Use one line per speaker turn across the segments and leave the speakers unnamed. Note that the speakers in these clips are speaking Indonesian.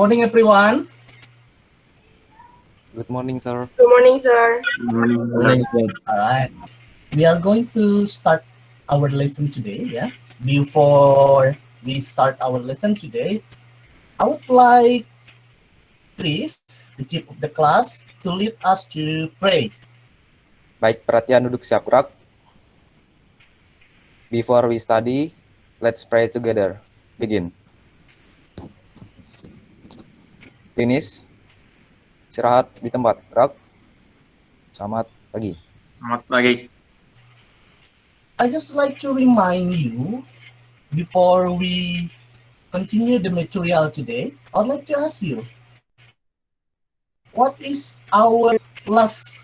Morning, everyone.
Good morning, sir.
Good morning, sir.
Morning. All right. We are going to start our lesson today. Yeah. Before we start our lesson today, I would like, please, the chief of the class to lead us to pray.
Baik, perhatian duduk siap gerak. Before we study, let's pray together. Begin. Finish. Istirahat di tempat. Gerak. Selamat pagi.
Selamat pagi.
I just like to remind you, before we continue the material today, I'd like to ask you, what is our last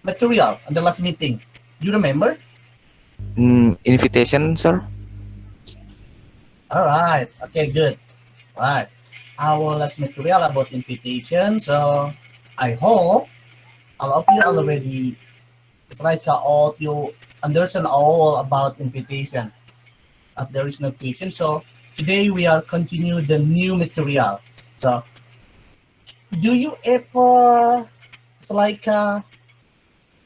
material on the last meeting? You remember?
Invitation, sir.
All right. Okay, good. All right. Our last material about invitation. So I hope all of you already, it's like all of you understand all about invitation. If there is no question. So today we are continue the new material. So do you ever, it's like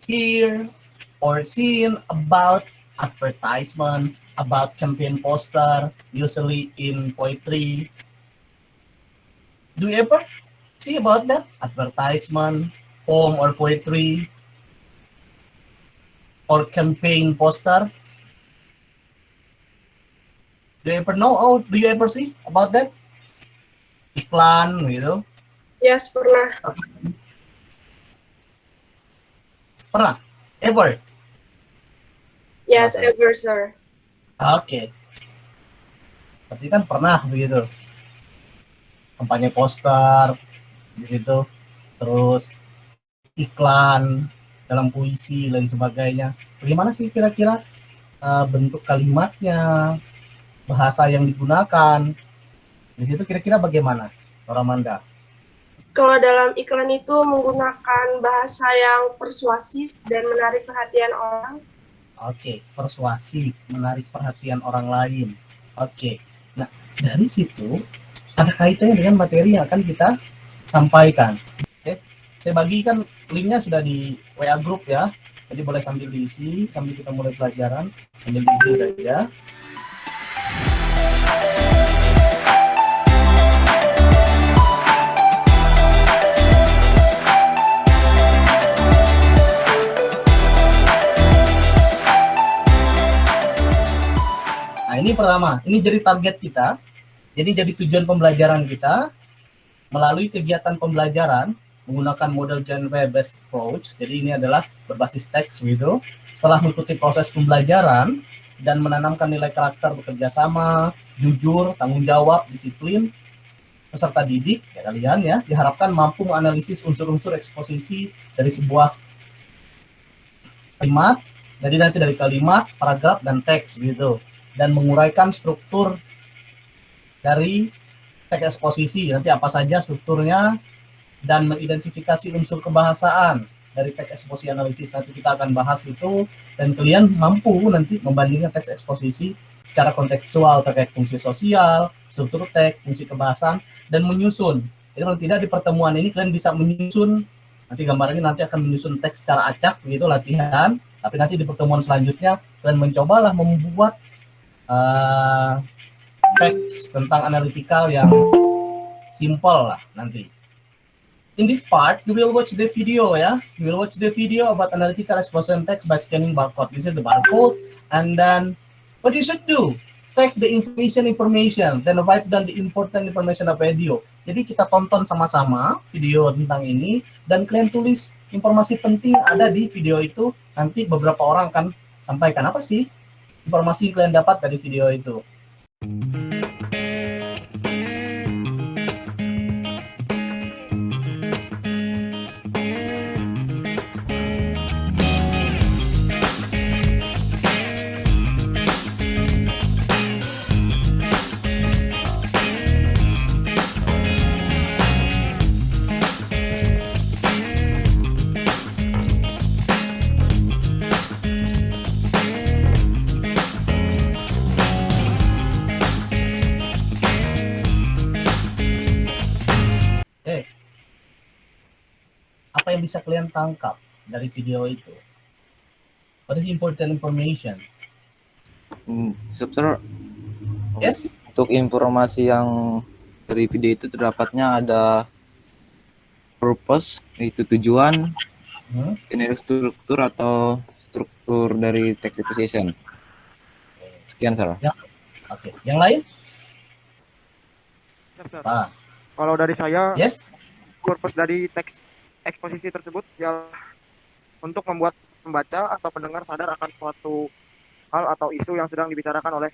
hear or seen about advertisement, about campaign poster, usually in poetry? Do you ever see about that? Advertisement, poem or poetry, or campaign poster? Do you ever know? Oh, do you ever see about that? Iklan, gitu.
Yes, pernah.
Pernah? Ever?
Yes,
Pernah, sir.
ever, sir.
Oke. Berarti kan pernah begitu. Kampanye poster di situ, terus iklan dalam puisi dan sebagainya. Bagaimana sih kira-kira bentuk kalimatnya, bahasa yang digunakan? Di situ kira-kira bagaimana, Ramanda?
Kalau dalam iklan itu menggunakan bahasa yang persuasif dan menarik perhatian orang.
Oke, persuasif, menarik perhatian orang lain. Oke, nah dari situ ada kaitannya dengan materi yang akan kita sampaikan. Oke, saya bagikan linknya sudah di WA group ya. Jadi boleh sambil diisi, sambil kita mulai pelajaran, sambil diisi saja. Nah, ini pertama, ini jadi target kita. Jadi jadi tujuan pembelajaran kita melalui kegiatan pembelajaran menggunakan model genre based approach. Jadi ini adalah berbasis teks gitu. Setelah mengikuti proses pembelajaran dan menanamkan nilai karakter bekerja sama, jujur, tanggung jawab, disiplin, peserta didik ya kalian ya diharapkan mampu menganalisis unsur-unsur eksposisi dari sebuah kalimat. Jadi nanti dari kalimat, paragraf, dan teks gitu. Dan menguraikan struktur dari teks eksposisi, nanti apa saja strukturnya, dan mengidentifikasi unsur kebahasaan dari teks eksposisi analisis. Nanti kita akan bahas itu, dan kalian mampu nanti membandingkan teks eksposisi secara kontekstual terkait fungsi sosial, struktur teks, fungsi kebahasaan, dan menyusun. Jadi paling tidak di pertemuan ini kalian bisa menyusun, nanti gambarnya nanti akan menyusun teks secara acak, begitu latihan, tapi nanti di pertemuan selanjutnya kalian mencobalah membuat teks tentang analytical yang simple lah nanti. In this part, you will watch the video ya. You will watch the video about analytical exposition text by scanning barcode. This is the barcode, and then what you should do, take the information, then write down the important information of video. Jadi kita tonton sama-sama video tentang ini, dan kalian tulis informasi penting yang ada di video itu. Nanti beberapa orang akan sampaikan apa sih informasi yang kalian dapat dari video itu. Apa yang bisa kalian tangkap dari video itu? What is important information?
Sir,
Yes?
untuk informasi yang dari video itu terdapatnya ada purpose, yaitu tujuan,
Hmm?
generic struktur atau struktur dari text exposition. Sekian, Sir.
Oke. Yang lain?
Sir.
Ah,
Kalau dari saya,
yes?
purpose dari teks eksposisi tersebut ya untuk membuat pembaca atau pendengar sadar akan suatu hal atau isu yang sedang dibicarakan oleh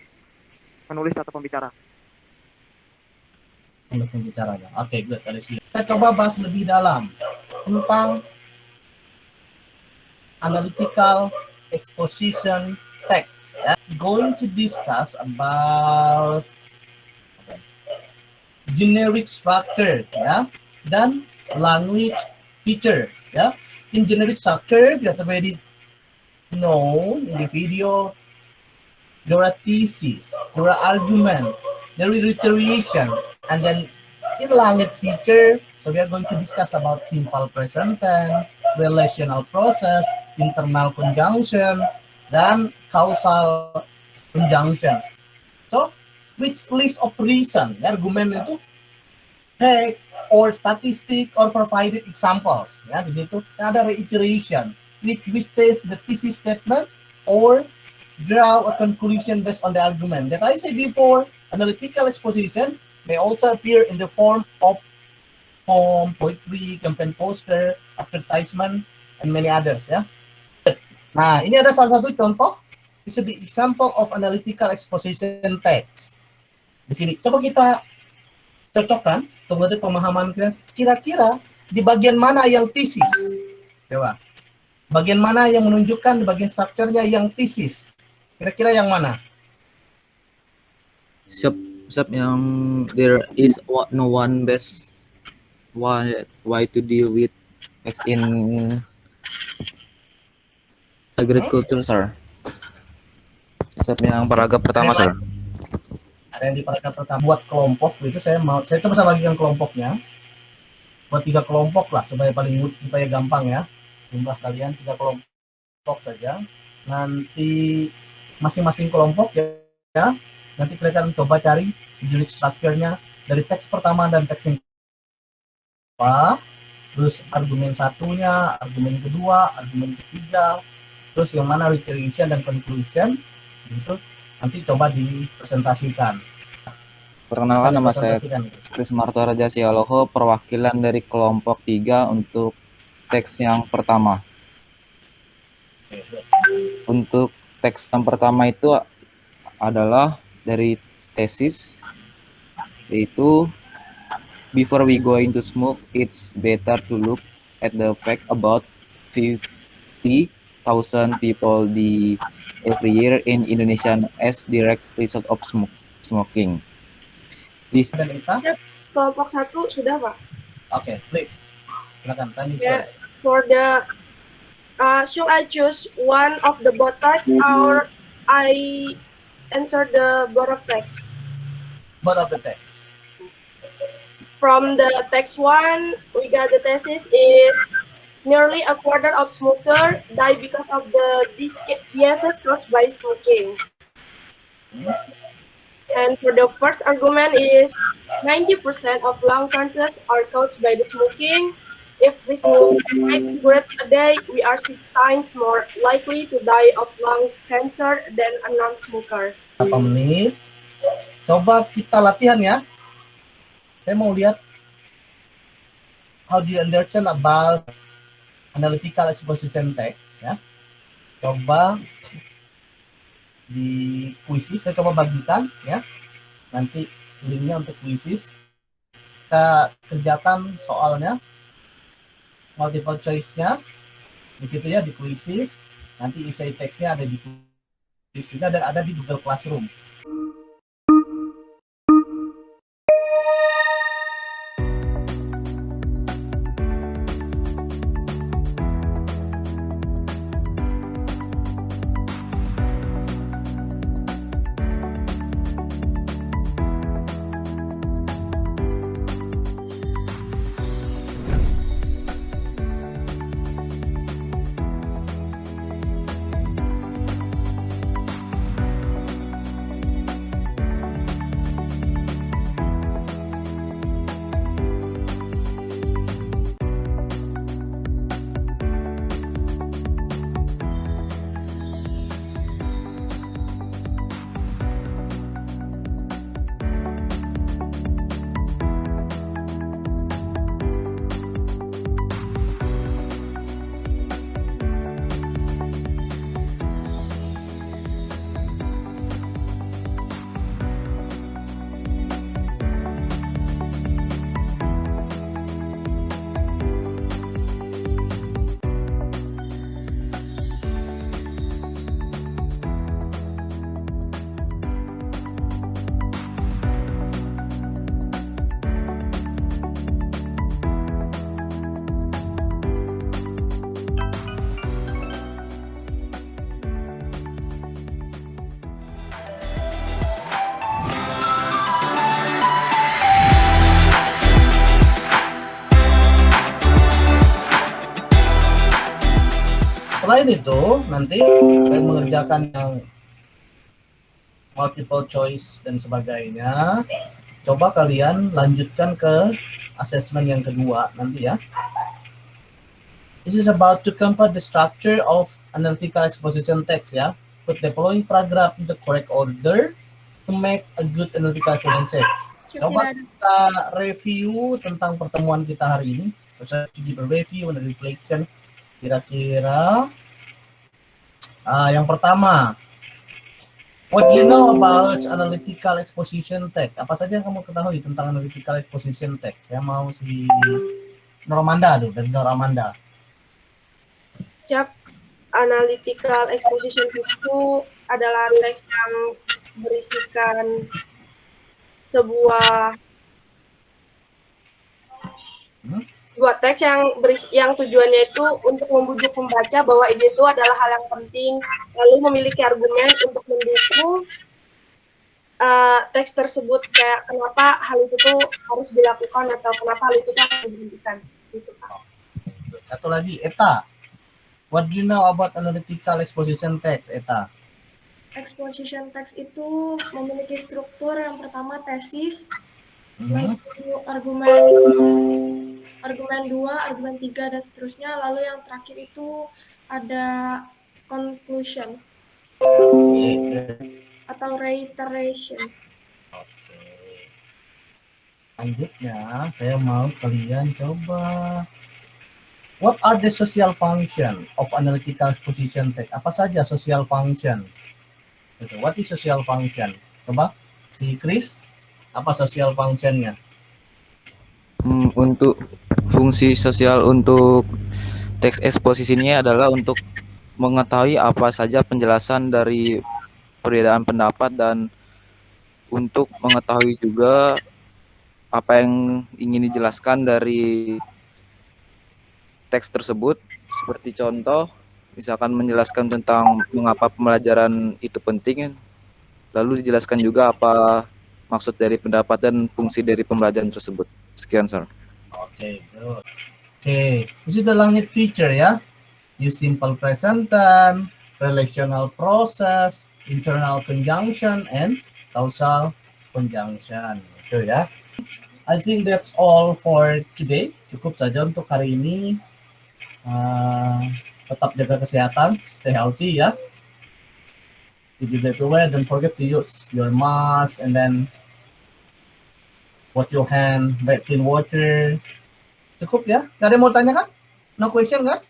penulis atau pembicara.
Untuk pembicaranya. Oke, good. Dari sini. Kita coba bahas lebih dalam tentang analytical exposition text. Ya. Going to discuss about generic structure, ya, dan language feature. Ya. In generic structure, we already know in the video there are thesis, there are argument, there is iteration, and then in language feature, so we are going to discuss about simple present tense, relational process, internal conjunction, dan causal conjunction. So, which list of reason, argument itu, fact, or statistic, or provided examples. Ya, di situ ada reiteration, which we state the thesis statement, or draw a conclusion based on the argument. That I said before, analytical exposition may also appear in the form of poem, poetry, campaign poster, advertisement, and many others. Ya. Nah, ini ada salah satu contoh. This is the example of analytical exposition text. Di sini, coba kita cocokkan, kemudian pemahaman kita, kira-kira di bagian mana yang thesis? Coba. Bagian mana yang menunjukkan di bagian strukturnya yang thesis? Kira-kira yang mana?
Siap yang there is no one best why to deal with as in agriculture, Sir. Siap yang paragraf pertama, Sir.
Ada yang di paragraf pertama buat kelompok itu saya coba saya bagikan kelompoknya buat 3 kelompok lah supaya gampang ya, jumlah kalian 3 kelompok saja, nanti masing-masing kelompok ya nanti kalian coba cari unit strukturnya dari teks pertama dan teks yang kedua, terus argumen satunya, argumen kedua, argumen ketiga, terus yang mana reiteration dan conclusion gitu. Nanti coba dipresentasikan.
Perkenalkan, nama saya Kris Marto Raja Sialoho, perwakilan dari kelompok 3 untuk teks yang pertama. Untuk teks yang pertama itu adalah dari tesis, yaitu before we go into smoke, it's better to look at the fact about 50,000 people every year in Indonesia as direct result of smoking. This
Kelompok 1 sudah, Pak?
Okay, please. Silakan, tanya
Yeah, for the should I choose one of the both text or I answer the both of text?
Both of the text.
From the text 1, we got the thesis is nearly a quarter of smokers die because of the diseases caused by smoking. And for the first argument is 90% of lung cancers are caused by the smoking. If we smoke 5 cigarettes a day, we are 6 times more likely to die of lung cancer than a non-smoker.
Berapa menit? Coba kita latihan ya. Saya mau lihat how do you understand about analytical exposition text ya. Coba di kuisis saya coba bagikan ya. Nanti linknya untuk kuisis. Kita kerjakan soalnya, multiple choice-nya di situ ya, di kuisis. Nanti essay text-nya ada di kuisis juga dan ada di Google Classroom. Selain itu, nanti saya mengerjakan yang multiple choice dan sebagainya. Coba kalian lanjutkan ke assessment yang kedua nanti ya. This is about to compare the structure of analytical exposition text ya. Put the following paragraph in the correct order to make a good analytical exposition text. Coba kita review tentang pertemuan kita hari ini. Terus kita review dan reflection. Kira-kira yang pertama, what do you know about analytical exposition text? Apa saja yang kamu ketahui tentang analytical exposition text? Saya mau si Noramanda tuh, dari Noramanda.
Cap, analytical exposition text itu adalah teks yang berisikan sebuah teks yang tujuannya itu untuk membujuk pembaca bahwa ide itu adalah hal yang penting, lalu memiliki argumen untuk mendukung teks tersebut, kayak kenapa hal itu tuh harus dilakukan atau kenapa hal itu tuh harus diberhentikan. Gitu, Pak.
Satu lagi, Eta. What do you know about analytical exposition text, Eta?
Exposition text itu memiliki struktur yang pertama tesis, yang kedua argumen 2, argumen 3 dan seterusnya, lalu yang terakhir itu ada conclusion atau reiteration.
Selanjutnya, saya mau kalian coba. What are the social function of analytical exposition text? Apa saja social function? What is social function? Coba, si Chris, apa social functionnya?
Untuk fungsi sosial untuk teks eksposisi ini adalah untuk mengetahui apa saja penjelasan dari perbedaan pendapat dan untuk mengetahui juga apa yang ingin dijelaskan dari teks tersebut. Seperti contoh, misalkan menjelaskan tentang mengapa pembelajaran itu penting, lalu dijelaskan juga apa maksud dari pendapat dan fungsi dari pembelajaran tersebut. Sekian, Sir.
Okay, good. Okay, this is the langit feature ya. Use simple present tense, relational process, internal conjunction, and causal conjunction. Itu ya. I think that's all for today. Cukup saja untuk hari ini. Tetap jaga kesehatan, stay healthy ya. If you get away, don't forget to use your mask and then wash your hand, back clean water. Cukup ya? Gak ada yang mau tanya kan? No question kan?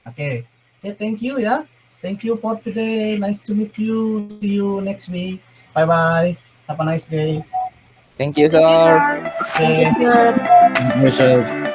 Oke, thank you ya. Thank you for today. Nice to meet you. See you next week. Bye-bye. Have a nice day.
Thank you, Sir.
Thank you, sir.
Okay.
Thank you, Sir.